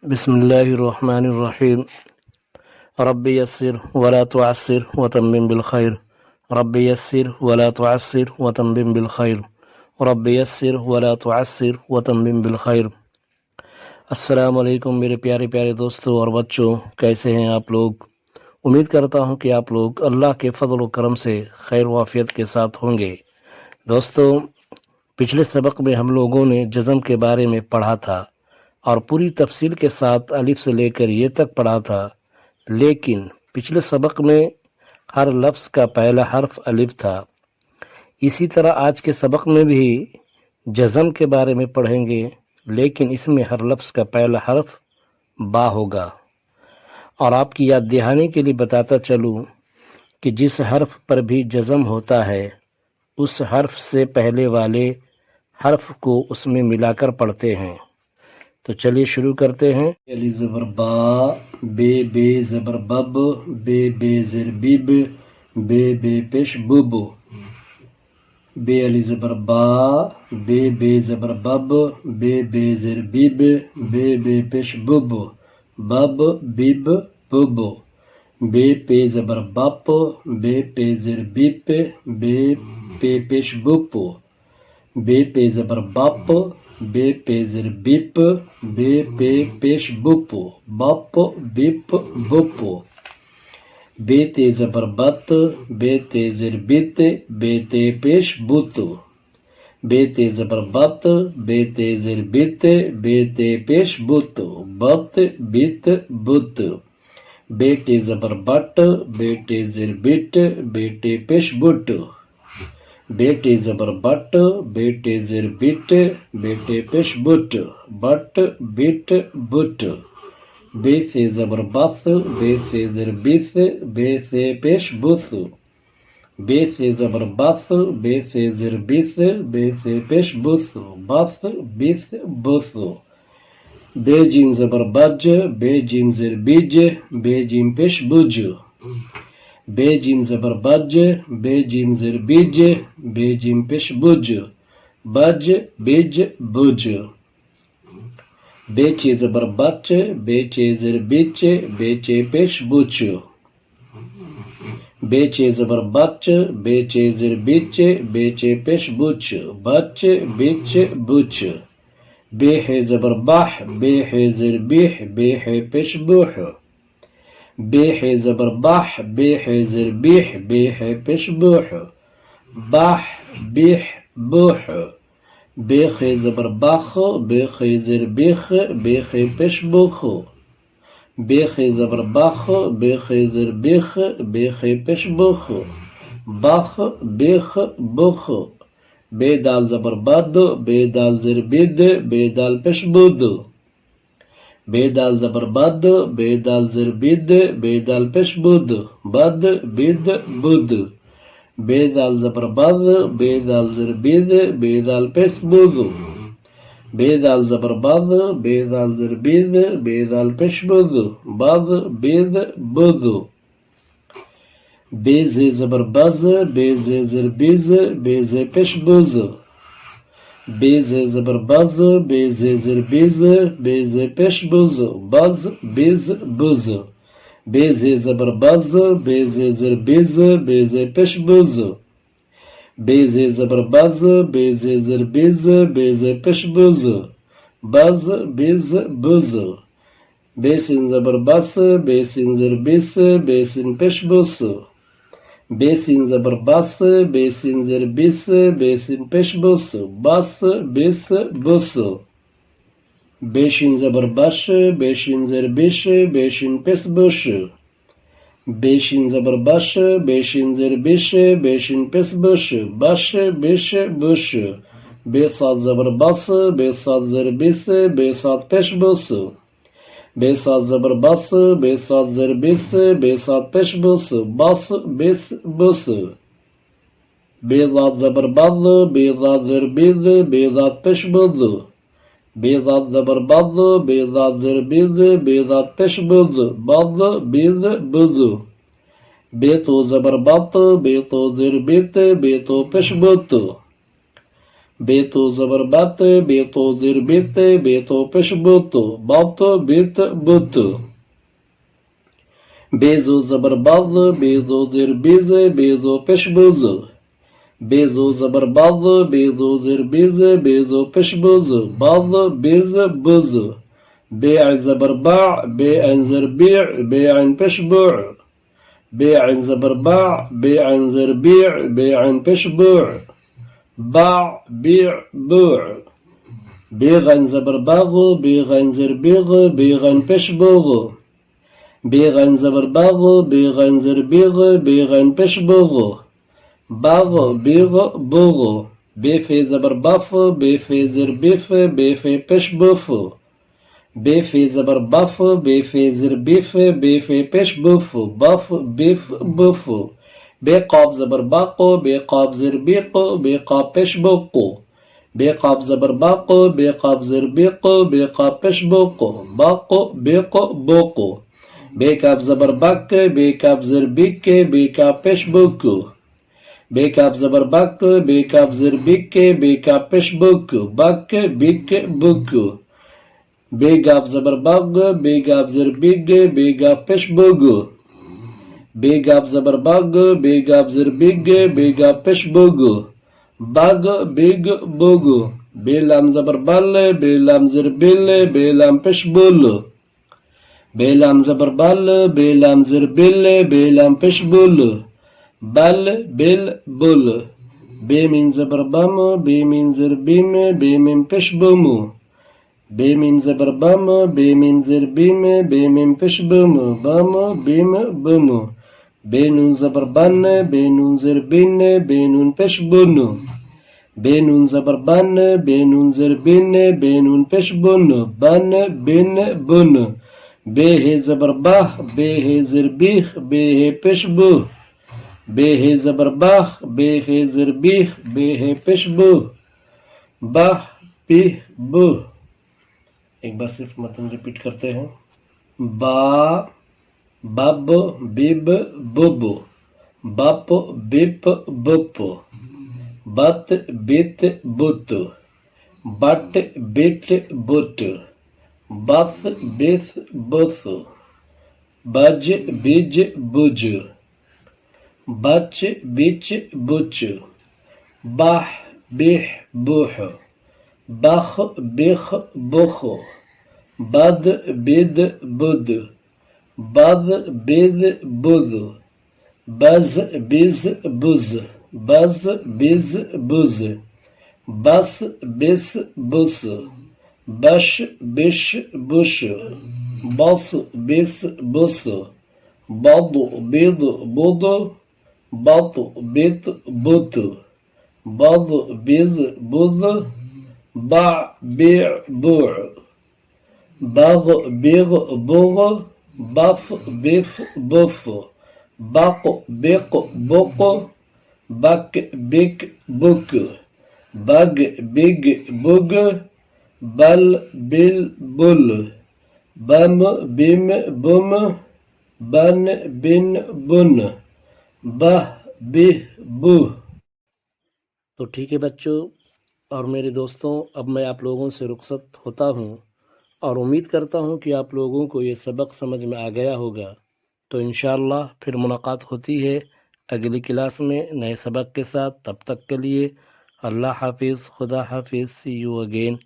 बिस्मिल्लाहिर्रहमानिर्रहीम। रब्बि यस्सिर वला तुअस्सिर वतम्मिम बिल खैर। रब्बि यस्सिर वला तुअस्सिर वतम्मिम बिल खैर। रब्बि यस्सिर वला तुअस्सिर वतम्मिम बिल खैर। अस्सलाम वालेकुम मेरे प्यारे प्यारे दोस्तों और बच्चों, कैसे हैं आप लोग। उम्मीद करता हूं कि आप लोग अल्लाह के फजल व करम से खैर वाफियत के साथ होंगे। दोस्तों, पिछले सबक में हम लोगों ने जज़म के बारे में पढ़ा था और पूरी तफसील के साथ अलिफ से लेकर ये तक पढ़ा था, लेकिन पिछले सबक में हर लफ्ज़ का पहला हर्फ अलिफ था। इसी तरह आज के सबक में भी जज़म के बारे में पढ़ेंगे, लेकिन इसमें हर लफ्ज़ का पहला हर्फ बा होगा। और आपकी याद दहानी के लिए बताता चलूँ कि जिस हर्फ पर भी जज़म होता है उस हर्फ से पहले वाले हर्फ को उसमें मिलाकर पढ़ते हैं। तो चलिए शुरू करते हैं। अली ज़बर बा, बे ज़बर बब, बे ज़र बिब, बे पेश बुब। बे अली ज़बर बा, बे ज़बर बब, बे ज़र बिब, बे पेश बुब, बब बिब बुब। बे पे ज़बर बप, बे पे ज़र बिप, बे पे पेश बुप। बे पे ज़बर बप, बे पे ज़र बिप, बे पे पेश बुप, बप बिप बुप। बे ते ज़बर बत, बे ते ज़र बित, बे ते पेश बुत। बे ते ज़बर बत, बे ते ज़र बित, बे ते पेश बुत, बत बित बुत। बे ते ज़बर बट, बे ते ज़र बिट, बे ते पेश बुट। बेटे ज़बर बट, बेटे ज़र बिट, बेटे पेश बुट, बट बिट बुट। बे से ज़बर बस, बे से ज़र बिस, बे से पेश बुस। बे से ज़बर बस, बे से ज़र बिस, बे से पेश बुस, बस बिस बुस। बे जिम ज़बर बज, बे जिम ज़र बिज, बे जिम पेश बुज। बे जिम ज़बर बज, बे जिम ज़र बिज, बे जिम पेश बुज, बज बिज बुज। बेचे ज़बर बच, बेचे ज़र बिच, बेचे पेश बुच। बेचे ज़बर बच, बेचे ज़र बिच, बेचे पेश बुच, बच बिच बुच। बे है ज़बर बाह, बे है ज़र बिह, बे है पेश बुह। बे है ज़बर बाह, बे है ज़र बिह, बे है पेश बुह, बाह बिह बुह। बे है ज़बर बाख, बे है ज़र बिख, बे है पेश बुख। बे है ज़बर बाख, बे है ज़र बिख, बे है पेश बुख, बाख बिख बुख। बे दाल ज़बर बद, बे दाल ज़र बिद, बे दाल पेश बुद। बे दाल ज़बर बद, बे दाल ज़र बिद, बे दाल पेश बुद, बद बिद बुद। बे दाल ज़बर बद, बे दाल ज़र बिद, बे दाल पेश बुद। बे दाल ज़बर बद, बे दाल ज़र बिद, बे दाल पेश बुद, बद बिद बुद। बे जे ज़बर बज, बे जे ज़र बिज, बे जे पेश बुज। बे जे ज़बर बज, बे जे ज़र बिज, बे जे पेश बुज, बज बिज बुज। बे जे ज़बर बज, बे जे ज़र बिज, बे जे पेश बुज। बे जे ज़बर बज, बे जे ज़र बिज, बे जे पेश बुज, बज बिज बुज। बे सिन ज़बर बस, बे सिन ज़र बिस, बे सिन पेश बुस। बे सिन ज़बर बस, बे सिन ज़र बिस, बे सिन पेश बुस, बस बिस बुस। बे शिन ज़बर बश, बे शिन ज़र बिश, बे शिन पेश बुश। बे शिन ज़बर बश, बे शिन ज़र बिश, बे शिन पेश बुश, बश बिश बुश। बे सात ज़बर बस, बे सात ज़र बिस, बे सात पेश बुस। बे सात ज़बर बस, बे सात ज़र बिस, बे सात पेश बुस, बस बिस बुस। बे ज़ात ज़बर बद, बे ज़ात ज़र बिद, बे ज़ात पेश बुद। बे ज़ात ज़बर बद, बे ज़ात ज़र बिद, बे ज़ात पेश बुद, बद बिद बुद। बे तो ज़बर बत, बे तो ज़र बित, बे तो पेश बुत। बेतो जबर बत, बेतो जिर बित, बेतो पेश बुत, बत बित बुत। बेजो जबर बज, बेजो जिर बिज, बेजो पेश बुज। बेजो जबर बज, बेजो जिर बिज, बेजो पेश बुज, बज बिज बुज। बेع زبر باع، بيع زر بيع، بيع पेश बुع। बेع زبر باع، بيع زر بيع، بيع पेश बुع। باع بيع بوع। بيغ زبر باغ، بيغ زر بيغ، بيغ पेश بوغ। بيغ زبر باغ، بيغ زر بيغ، بيغ पेश بوغ। باغ بيغ بوغ। بيف زبر باف، بيف زر بيف، بيف पेश بوف। بيف زبر باف، بيف زر بيف، بيف पेश بوف، باف بيف بوف। بقاب زبر باق، بقاب زر بيق، بقاب पेश بوق। بقاب زبر باق، بقاب زر بيق، بقاب पेश بوق، باق بيق بوق। بكاب زبر بك، بكاب زر بيك، بكاب पेश بوك। بكاب زبر بك، بكاب زر بيك، بكاب पेश بوك، بك بيك بوك। بيجاب زبر بغ، بيجاب زر بيج، بيجاب पेश بوغ। بيجاب زبر بغ، بيجاب زر بيج، بيجاب पेश بوغ، بغ بيج بوغ। بيلام زبر بل، بيلام زر بيل، بيلام पेश بول। بيلام زبر بل، بيلام زر بيل، بيلام पेश بول، بل بيل بول। بيمين زبر بم، بيمين زر بيم، بيمين पेश بومو। بيمين زبر بم، بيمين زر بيم، بيمين पेश بم، بم بيم بم। بينون زبر بن، بينون زر بين، بينون पेश بن। بينون زبر بن، بينون زر بين، بينون पेश بن، بن بن بن। به زبر به، به زر بيخ، به पेश بو। به زبر بخ، به زر بيخ، به पेश بو، बह बिह बुह। एक बार सिर्फ मतन रिपीट करते हैं। बा बब बिब बुब, बप बिप बुप, बत बित बुत, बट बिट बुट, बस बिस बुस, बज बिज बुज, बच बिच बुच, बाह बिह बुह, बख बिख बुख, बद बिद बुद, बद बिद बुद, बज बिज बुज, बज बिज बुज, बस बिस बुस, बश बिश बुश, बस बिस बुस, बद बिद बुद, बत बित बुत, बद बिज बुज, बा बिع बुع, बग बिग बुग, बफ बिफ बुफ, बक बिक बुक, बक बिक बुक, बग बिग बुग, बल बिल बुल, बम बिम बुम, बन बिन बुन, बह बिह बुह। तो ठीक है बच्चों और मेरे दोस्तों, अब मैं आप लोगों से रुखसत होता हूँ और उम्मीद करता हूँ कि आप लोगों को ये सबक समझ में आ गया होगा। तो इंशाअल्लाह फिर मुलाकात होती है अगली क्लास में नए सबक के साथ। तब तक के लिए अल्लाह हाफिज़, खुदा हाफिज़, सी यू अगेन।